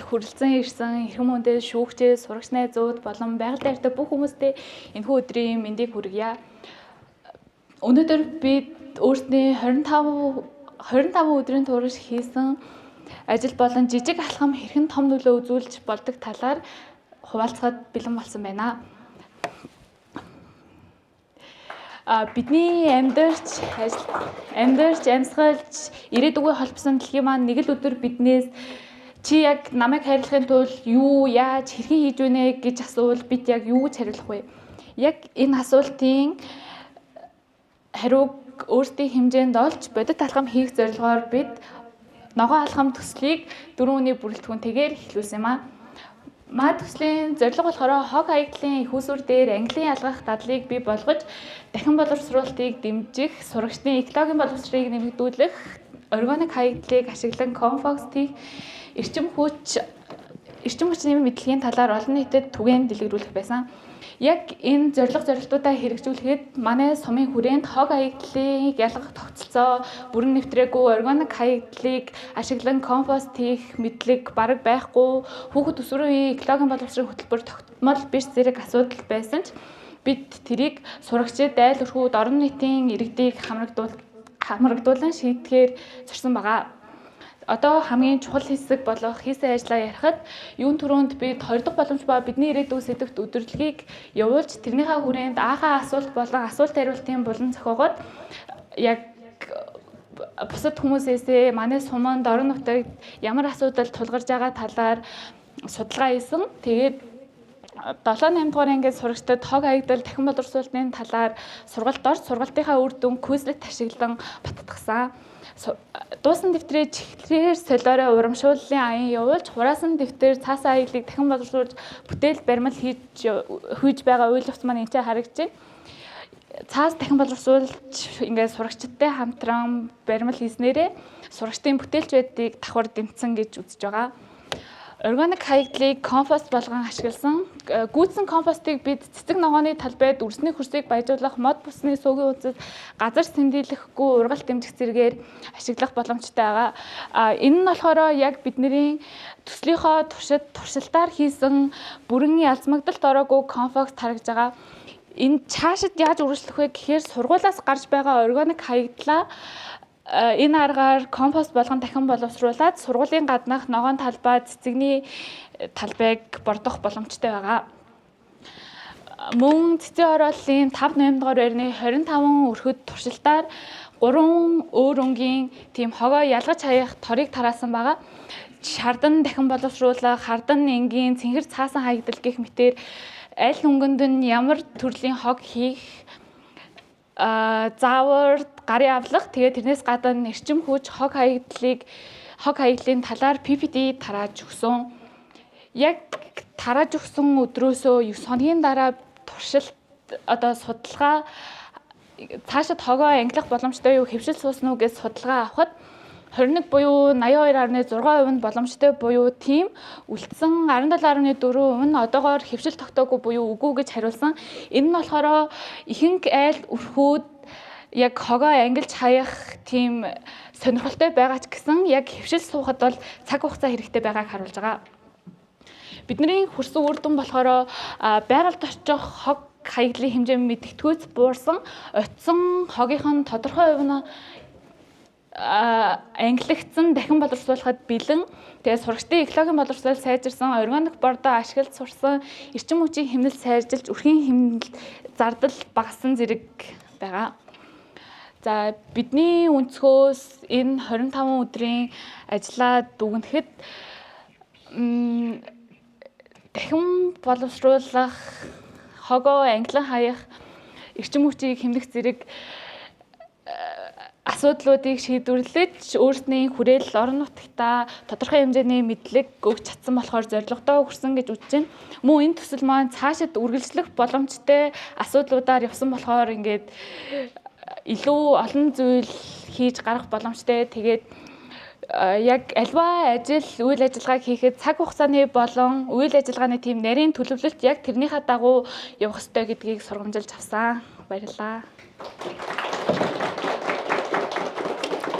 хүрэлцэн ирсэн эрхэм хүнтэй шүүгчээ, сурагч найзууд болон байгаль даяартай бүх хүмүүстээ энэхүү өдрийн мэндийг хүргье. Өнөөдөр бид өөрсдийн 25 өдрийн турш хийсэн ажил болон жижиг алхам хэрхэн том нөлөө үзүүлж болдог талаар хуваалцахад бэлэн болсон байна. Бидний амьдарч амьсгалж ирээдүгөө холбосон дэлхийн маань нэг л өдөр биднээс чи яг намайг хайрлахын тулд юу яаж хэрхэн хийж вэнэ гэж асуувал бид яг юу гэж хариулах вэ? Яг энэ асуултын хариуг өөрсдийн хэмжээнд олж бодит алхам хийх зорилгоор бид ногоон алхам төслийг 4 өдрийн бүрэлдэхүүнтэйгээр эхлүүлсэн юм аа. Маа төслийн зорилго болохоор хог хаягдлын их усүр дээр английн ялгах дадлыг бий болгож дахин боловсруулалтыг дэмжих, сурагчдын экологийн боловсрыг нэмэгдүүлэх, органик хаягдлыг ашиглан компост хийх, эрчим хүчний мэдлэгийн талаар олон нийтэд түгээн дэлгэрүүлэх байсан. Яг энэ зорилготуудаа хэрэгжүүлэхэд манай сумын хүрээнд хог хаягдлыг ялгах тогтолцоо, бүрэн нэвтрээгүй органик хаягдлыг ашиглан компост хийх мэдлэг бараг байхгүй, хүүхэд өсвөрийн үеийн экологийн боловсрын хөтөлбөр тогтмол биш зэрэг асуудал байсан ч бид тэрийг сурагчид, айл өрхүүд, орон нийтийн иргэдийг хамрагдуулан шийдэхээр зорьсон байгаа. Одоо хамгийн чухал хэсэг болох хийсэн ажлаа ярихад юун түрүүнд бид 2 дахь боломж ба бидний ирээдүйн сэдвт өдөрлөгийг явуулж тэрнийхээ хүрээнд аахаа асуулт болон асуулт хариултын булан зохиогоод яг бусад хүмүүсээсээ манай суманд орон нутагт ямар асуудал тулгарч байгаа талаар судалгаа хийсэн. Тэгээд 7-8 дугаар ангийн сурагчдад хог хаягдал дахин боловсруулалтын талаар сургалт орж сургалтынхаа үр дүн Quizlet ашиглан баттгсан. Дуусан дэвтрээ чихлэрээр солиороо урамшууллын аян явуулж хураасан дэвтэр цаасан хаягдлыг дахин боловсруулж бүтээл баримл хийж байгаа үйл явц маань энэ харагдаж байна. Цаас дахин боловсруулж ингээд сурагчдтай хамтран баримл хийснээрээ сурагчдын бүтээлч байдлыг давхар дэмжсэн гэж үзэж байгаа. Органик хаягдлыг компост болгон ашигласан. Гүйцсэн компостыг бид цэцэг ногооны талбайд үрсний хөрсийг баяжуулах, мод бусны сүүгийн үндэс газар сэндэлэхгүй ургалт дэмжих зэргээр ашиглах боломжтой байгаа. Энэ нь болохоор яг бидний төслийнхөө туршилтаар хийсэн бүрэн ялцмагдалт ороогүй компост харагдж байгаа. Энэ цаашид яаж үргэлжлэх вэ гэхээр сургуулиас гарч байгаа органик хаягдлаа энэ аргаар компост болгон дахин боловсруулад сургуулийн гаднах ногоон талбай, цэцэгний талбайг бордох боломжтой байгаа. Мөн цэцэн хорооллын 5-8 дугаар байрны 25 өрхөд туршилтаар 3 өөр өнгийн тийм хогоо ялгаж хаях торыг тараасан байгаа. Шардан дахин боловсруулах, хардан энгийн цэнхэр цаасан хаягдал гэх мэтээр аль хөнгөнд нь ямар төрлийн хог хийх, заавар гарын авлах, тэгээд тэрнээс гадна эрчим хүч хог хаягдлын талаар PPT тарааж өгсөн. Яг тарааж өгсөн өдрөөсөө 9 хоногийн дараа туршилт судалгаа цаашид хогоо ангилах боломжтой юу, хэвшил суусан уу гэж судалгаа авахад 21 буюу 82.6% нь боломжтой буюу тийм үлдсэн 17.4% нь одоогоор хэвшил тогтоогүй буюу үгүй гэж хариулсан. Энэ нь болохоор ихэнх айл өрхүүд яг хогоо ангилж хаях тийм сонирхолтой байгаа ч гэсэн яг хэвшил суухад бол цаг хугацаа хэрэгтэй байгааг харуулж байгаа. Бидний хүрсэн үр дүн болохоор байгальд очих хог хаягдлын хэмжээ мэдгэдэггүйц буурсан, очисон хогийнх нь тодорхой хувь нь ангилагдсан, дахин боловсруулахад бэлэн, тэгээд сурагчдын экологийн боловсрол сайжирсан, органик бордоо ашиглаж сурсан, эрчим хүчийн хэмнэлт сайжилж, өрхийн хэмнэлт зардал багассан зэрэг байгаа. За бидний өнцгөөс энэ 25 өдрийн ажлаа дүгнэхэд дахин боловсруулах, хогоо ангилан хаях, эрчим хүчийг хэмнэх зэрэг асуудлуудыг шийдвэрлэж өөрсдийн хүрээл орон нутгтаа тодорхой хэмжээний мэдлэг өгч чадсан болохоор зорилготой хүрсэн гэж үзэж байна. Мөн энэ төсөл маань цаашид үргэлжлэх боломжтой асуудлуудаар явсан болохоор ингээд илүү олон зүйл хийж гарах боломжтой. Тэгээд яг альва үйл ажиллагааг хийхэд цаг хугацааны болон үйл ажиллагааны тийм нарийн төлөвлөлт яг тэрнийхээ дагуу явах ёстой гэдгийг сургамжилж авсан. Баярлалаа.